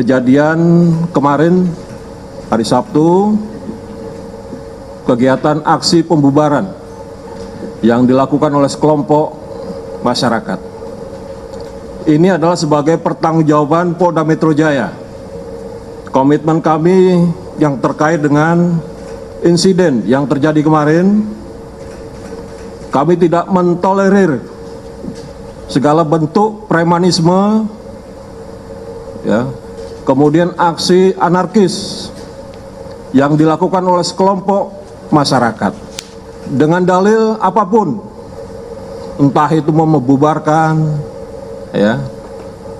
kejadian kemarin hari Sabtu, kegiatan aksi pembubaran yang dilakukan oleh sekelompok masyarakat. Ini adalah sebagai pertanggungjawaban Polda Metro Jaya. Komitmen kami yang terkait dengan insiden yang terjadi kemarin, kami tidak mentolerir segala bentuk premanisme, ya, kemudian aksi anarkis yang dilakukan oleh sekelompok masyarakat dengan dalil apapun, entah itu membubarkan, ya.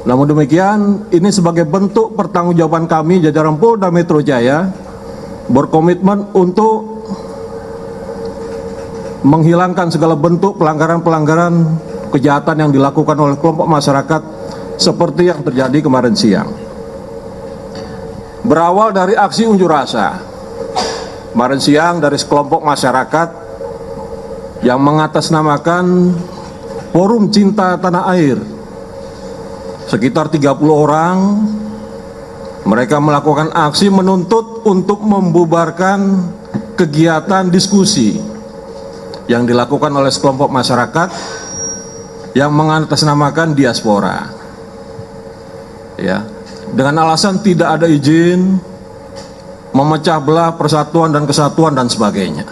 Namun demikian, ini sebagai bentuk pertanggungjawaban kami jajaran Polda Metro Jaya berkomitmen untuk menghilangkan segala bentuk pelanggaran-pelanggaran kejahatan yang dilakukan oleh kelompok masyarakat seperti yang terjadi kemarin siang. Berawal dari aksi unjuk rasa kemarin siang dari sekelompok masyarakat yang mengatasnamakan Forum Cinta Tanah Air, sekitar 30 orang, mereka melakukan aksi menuntut untuk membubarkan kegiatan diskusi yang dilakukan oleh sekelompok masyarakat yang mengatasnamakan diaspora, ya, dengan alasan tidak ada izin, memecah belah persatuan dan kesatuan dan sebagainya.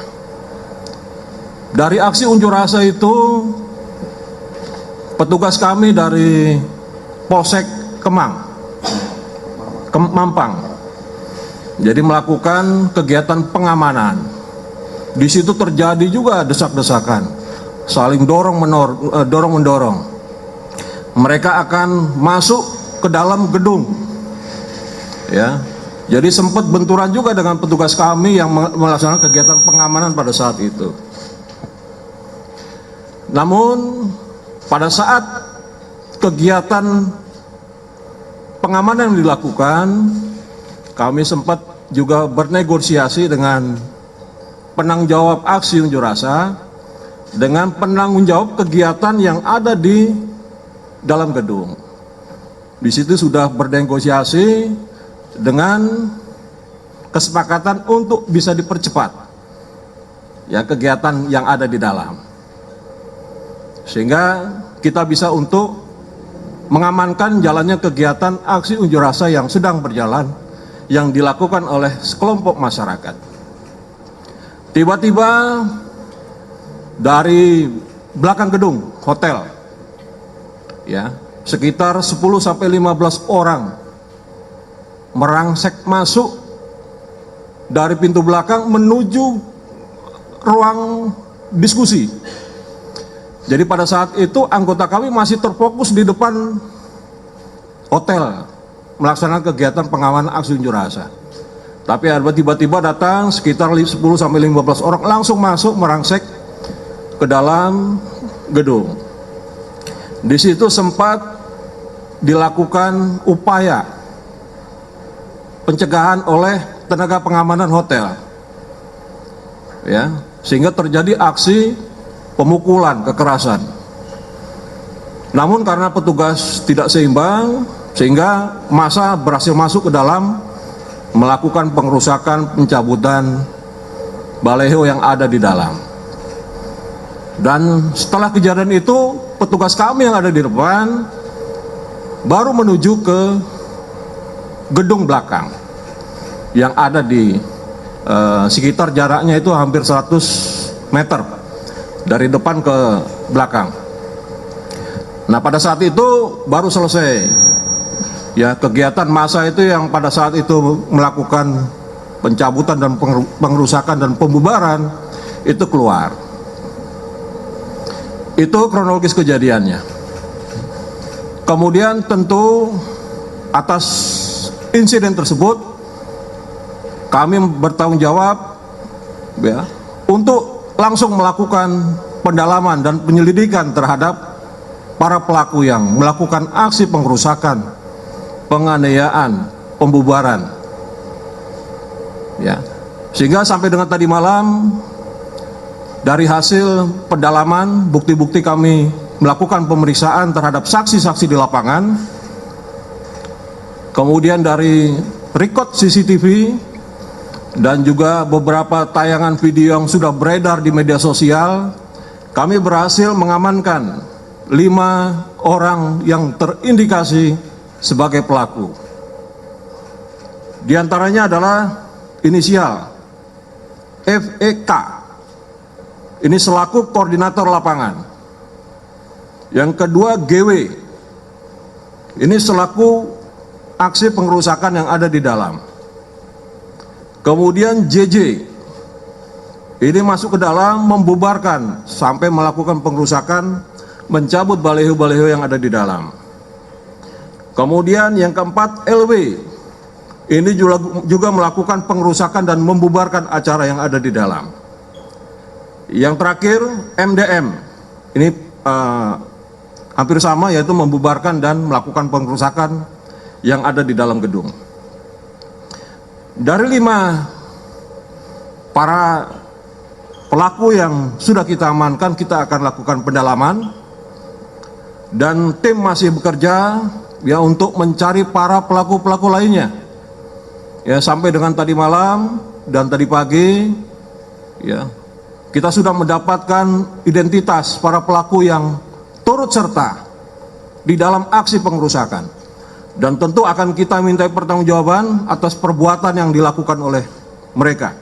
Dari aksi unjuk rasa itu, petugas kami dari Polsek Mampang jadi melakukan kegiatan pengamanan. Di situ terjadi juga desak-desakan, saling dorong-mendorong. Mereka akan masuk ke dalam gedung, ya. Jadi sempat benturan juga dengan petugas kami yang melaksanakan kegiatan pengamanan pada saat itu. Namun pada saat kegiatan pengamanan yang dilakukan, kami sempat juga bernegosiasi dengan penanggung jawab aksi unjuk rasa, dengan penanggung jawab kegiatan yang ada di dalam gedung. Di situ sudah bernegosiasi dengan kesepakatan untuk bisa dipercepat, ya, kegiatan yang ada di dalam, sehingga kita bisa untuk mengamankan jalannya kegiatan aksi unjuk rasa yang sedang berjalan yang dilakukan oleh sekelompok masyarakat. Tiba-tiba dari belakang gedung hotel, ya, sekitar 10-15 orang merangsek masuk dari pintu belakang menuju ruang diskusi. Jadi pada saat itu anggota kami masih terfokus di depan hotel melaksanakan kegiatan pengamanan aksi unjuk rasa. Tapi tiba-tiba datang sekitar 10-15 orang langsung masuk merangsek ke dalam gedung. Di situ sempat dilakukan upaya pencegahan oleh tenaga pengamanan hotel, ya, sehingga terjadi aksi pemukulan, kekerasan. Namun karena petugas tidak seimbang, sehingga massa berhasil masuk ke dalam, melakukan pengerusakan, pencabutan baleho yang ada di dalam. Dan setelah kejadian itu, petugas kami yang ada di depan baru menuju ke gedung belakang yang ada di sekitar jaraknya itu hampir 100 meter dari depan ke belakang. Nah, pada saat itu baru selesai, ya, kegiatan massa itu yang pada saat itu melakukan pencabutan dan pengerusakan dan pembubaran itu keluar. Itu kronologis kejadiannya. Kemudian tentu atas insiden tersebut kami bertanggung jawab, ya, untuk langsung melakukan pendalaman dan penyelidikan terhadap para pelaku yang melakukan aksi pengerusakan, penganiayaan, pembubaran, ya. Sehingga sampai dengan tadi malam, dari hasil pendalaman, bukti-bukti kami melakukan pemeriksaan terhadap saksi-saksi di lapangan, kemudian dari record CCTV, dan juga beberapa tayangan video yang sudah beredar di media sosial, kami berhasil mengamankan 5 orang yang terindikasi sebagai pelaku. Di antaranya adalah inisial FEK, ini selaku koordinator lapangan. Yang kedua GW, ini selaku aksi pengerusakan yang ada di dalam. Kemudian JJ, ini masuk ke dalam membubarkan sampai melakukan pengerusakan, mencabut baliho-baliho yang ada di dalam. Kemudian yang keempat LW, ini juga melakukan pengerusakan dan membubarkan acara yang ada di dalam. Yang terakhir MDM, ini hampir sama, yaitu membubarkan dan melakukan pengerusakan yang ada di dalam gedung. Dari 5 para pelaku yang sudah kita amankan, kita akan lakukan pendalaman, dan tim masih bekerja ya untuk mencari para pelaku-pelaku lainnya. Ya, sampai dengan tadi malam dan tadi pagi, ya, kita sudah mendapatkan identitas para pelaku yang turut serta di dalam aksi pengerusakan. Dan tentu akan kita minta pertanggungjawaban atas perbuatan yang dilakukan oleh mereka.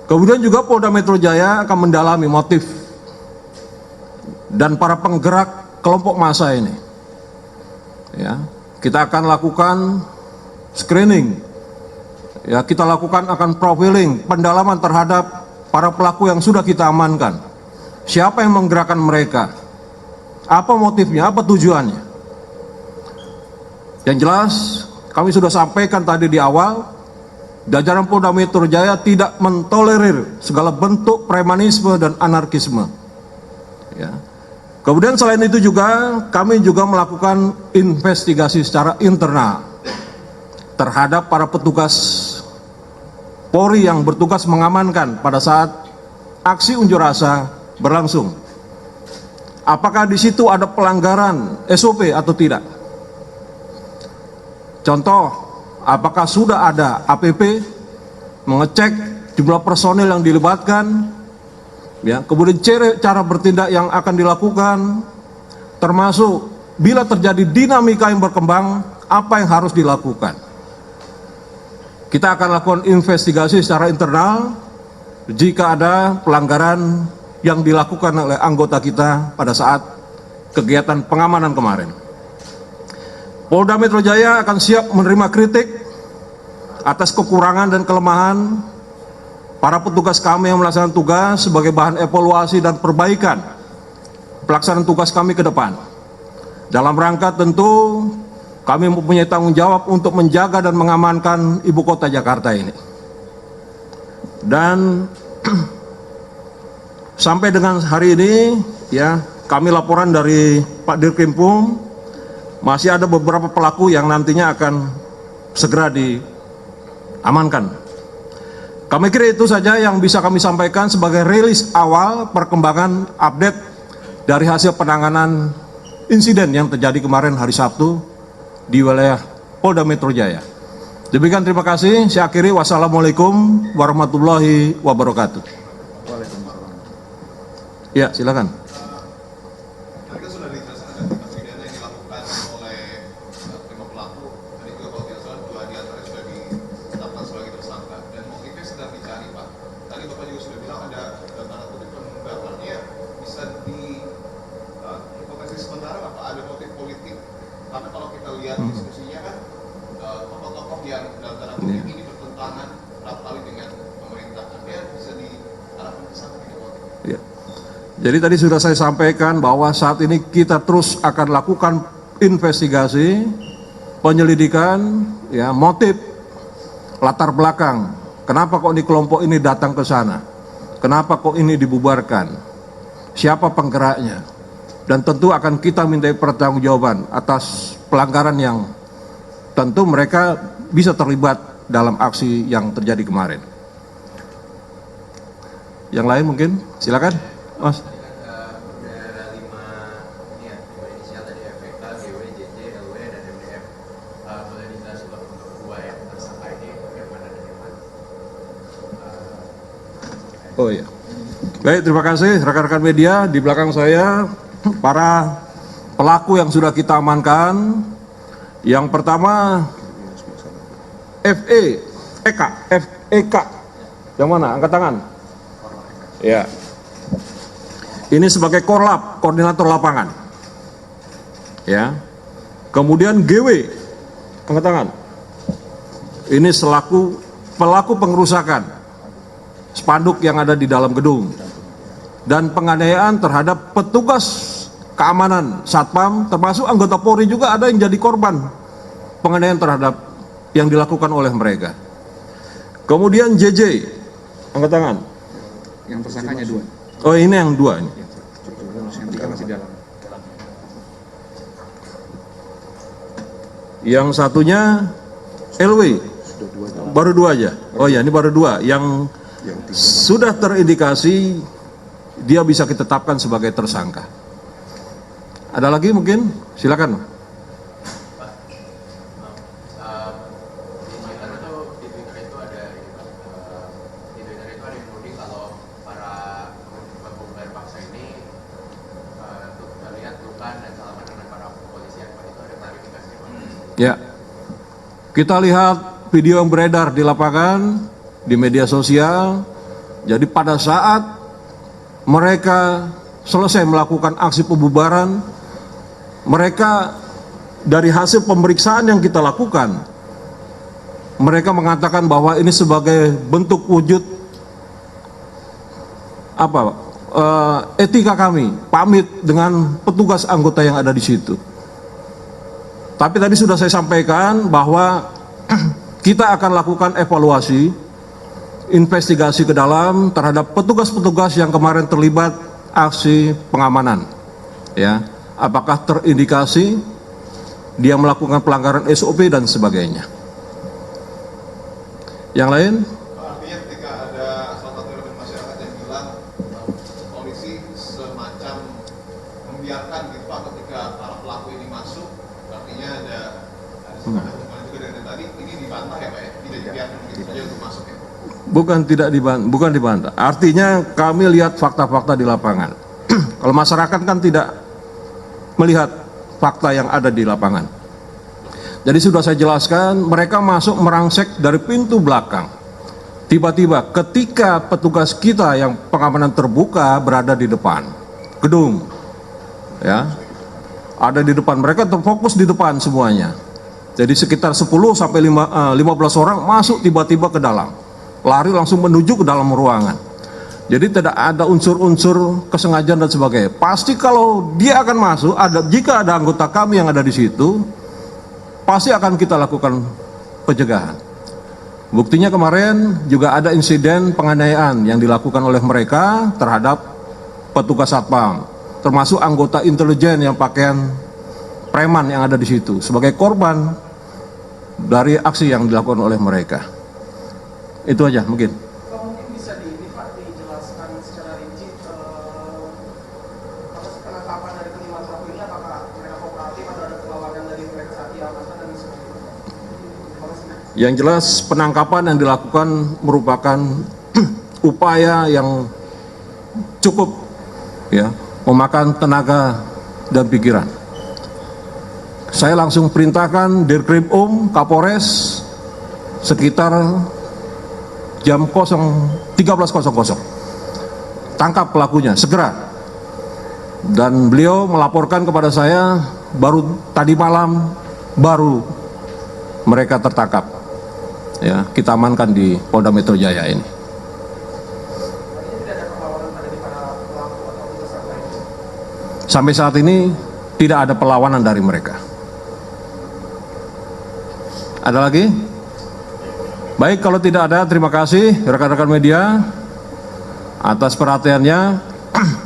Kemudian juga Polda Metro Jaya akan mendalami motif dan para penggerak kelompok massa ini. Ya, kita akan lakukan screening. Ya, kita lakukan akan profiling, pendalaman terhadap para pelaku yang sudah kita amankan. Siapa yang menggerakkan mereka? Apa motifnya? Apa tujuannya? Yang jelas, kami sudah sampaikan tadi di awal, jajaran Polda Metro Jaya tidak mentolerir segala bentuk premanisme dan anarkisme. Ya. Kemudian selain itu juga, kami juga melakukan investigasi secara internal terhadap para petugas Polri yang bertugas mengamankan pada saat aksi unjuk rasa berlangsung. Apakah di situ ada pelanggaran SOP atau tidak? Contoh, apakah sudah ada APP mengecek jumlah personil yang dilibatkan, ya, kemudian cara bertindak yang akan dilakukan, termasuk bila terjadi dinamika yang berkembang, apa yang harus dilakukan. Kita akan lakukan investigasi secara internal jika ada pelanggaran yang dilakukan oleh anggota kita pada saat kegiatan pengamanan kemarin. Polda Metro Jaya akan siap menerima kritik atas kekurangan dan kelemahan para petugas kami yang melaksanakan tugas sebagai bahan evaluasi dan perbaikan pelaksanaan tugas kami ke depan. Dalam rangka tentu kami mempunyai tanggung jawab untuk menjaga dan mengamankan ibu kota Jakarta ini. Dan sampai dengan hari ini, ya, kami laporan dari Pak Dirkrimpum, masih ada beberapa pelaku yang nantinya akan segera diamankan. Kami kira itu saja yang bisa kami sampaikan sebagai rilis awal perkembangan update dari hasil penanganan insiden yang terjadi kemarin hari Sabtu di wilayah Polda Metro Jaya. Demikian, terima kasih. Saya akhiri. Wassalamualaikum warahmatullahi wabarakatuh. Ya, silakan. Karena kalau kita lihat diskusinya kan tokoh-tokoh yang dalam tanda kutip ini bertentangan kerap kali dengan pemerintah, dia bisa diarahkan ke sana tidak? Ya. Jadi tadi sudah saya sampaikan bahwa saat ini kita terus akan lakukan investigasi, penyelidikan, ya, motif, latar belakang, kenapa kok di kelompok ini datang ke sana, kenapa kok ini dibubarkan, siapa penggeraknya. Dan tentu akan kita minta pertanggungjawaban atas pelanggaran yang tentu mereka bisa terlibat dalam aksi yang terjadi kemarin. Yang lain mungkin, silakan, Mas. Ada 5 inisial tadi, FPK, GW, JJ, LW, dan MDM. Oh iya. Baik, terima kasih rekan-rekan media. Di belakang saya para pelaku yang sudah kita amankan. Yang pertama FEK. Yang mana? Angkat tangan. Ya. Ini sebagai Korlap, koordinator lapangan. Ya. Kemudian GW. Angkat tangan. Ini selaku pelaku pengerusakan spanduk yang ada di dalam gedung dan penganiayaan terhadap petugas keamanan Satpam, termasuk anggota Polri juga ada yang jadi korban penganiayaan terhadap yang dilakukan oleh mereka. Kemudian JJ, angkat tangan. Yang tersangkanya 2. Oh, ini yang 2 ini. Yang 3 masih dalam. Yang satunya LW, baru 2 aja. Oh ya, ini baru 2 yang sudah terindikasi dia bisa kita tetapkan sebagai tersangka. Ada lagi mungkin? Silakan. Ya, kita lihat video yang beredar di lapangan, di media sosial. Jadi pada saat mereka selesai melakukan aksi pembubaran, mereka dari hasil pemeriksaan yang kita lakukan, mereka mengatakan bahwa ini sebagai bentuk wujud etika kami, pamit dengan petugas anggota yang ada di situ. Tapi tadi sudah saya sampaikan bahwa kita akan lakukan evaluasi, investigasi ke dalam terhadap petugas-petugas yang kemarin terlibat aksi pengamanan. Ya, apakah terindikasi dia melakukan pelanggaran SOP dan sebagainya. Yang lain? Artinya ketika ada salah satu elemen masyarakat yang bilang polisi semacam membiarkan gitu Pak ketika para pelaku ini masuk, artinya ada sepakat juga dengan tadi, ini dibantah ya Pak ya? Tidak dibiarkan begitu saja untuk masuk ya? Bukan dibantah. Artinya kami lihat fakta-fakta di lapangan. Kalau masyarakat kan tidak melihat fakta yang ada di lapangan. Jadi sudah saya jelaskan, mereka masuk merangsek dari pintu belakang. Tiba-tiba ketika petugas kita yang pengamanan terbuka berada di depan gedung, ya, ada di depan, mereka terfokus di depan semuanya. Jadi sekitar 10 sampai 15 orang masuk tiba-tiba ke dalam, lari langsung menuju ke dalam ruangan. Jadi tidak ada unsur-unsur kesengajaan dan sebagainya. Pasti kalau dia akan masuk, jika ada anggota kami yang ada di situ, pasti akan kita lakukan pencegahan. Buktinya kemarin juga ada insiden penganiayaan yang dilakukan oleh mereka terhadap petugas Satpam, termasuk anggota intelijen yang pakaian preman yang ada di situ sebagai korban dari aksi yang dilakukan oleh mereka. Itu aja mungkin. Mungkin bisa dijelaskan secara rinci penangkapan dari kelima pelaku ini, apakah mereka kooperatif atau ada perlawanan dari mereka saat diamankan dan sebagainya. Yang jelas penangkapan yang dilakukan merupakan upaya yang cukup, ya, memakan tenaga dan pikiran. Saya langsung perintahkan Dirkrim Kapolres sekitar jam 13.00. Tangkap pelakunya segera. Dan beliau melaporkan kepada saya baru tadi malam baru mereka tertangkap. Ya, kita amankan di Polda Metro Jaya ini. Sampai saat ini tidak ada perlawanan dari mereka. Ada lagi? Baik, kalau tidak ada, terima kasih rekan-rekan media atas perhatiannya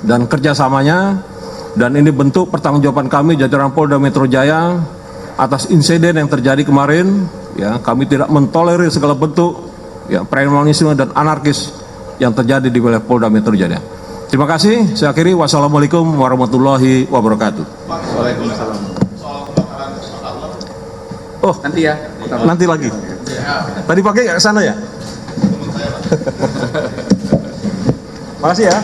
dan kerjasamanya. Dan ini bentuk pertanggungjawaban kami jajaran Polda Metro Jaya atas insiden yang terjadi kemarin. Ya, kami tidak mentolerir segala bentuk ya premanisme dan anarkis yang terjadi di wilayah Polda Metro Jaya. Terima kasih. Saya akhiri. Wassalamualaikum warahmatullahi wabarakatuh. Waalaikumsalam. Soal kebakaran pesawat Allah. Oh, Nanti ya. nanti lagi. Tadi pakai nggak ke sana ya? Teman saya Pak. Makasih ya.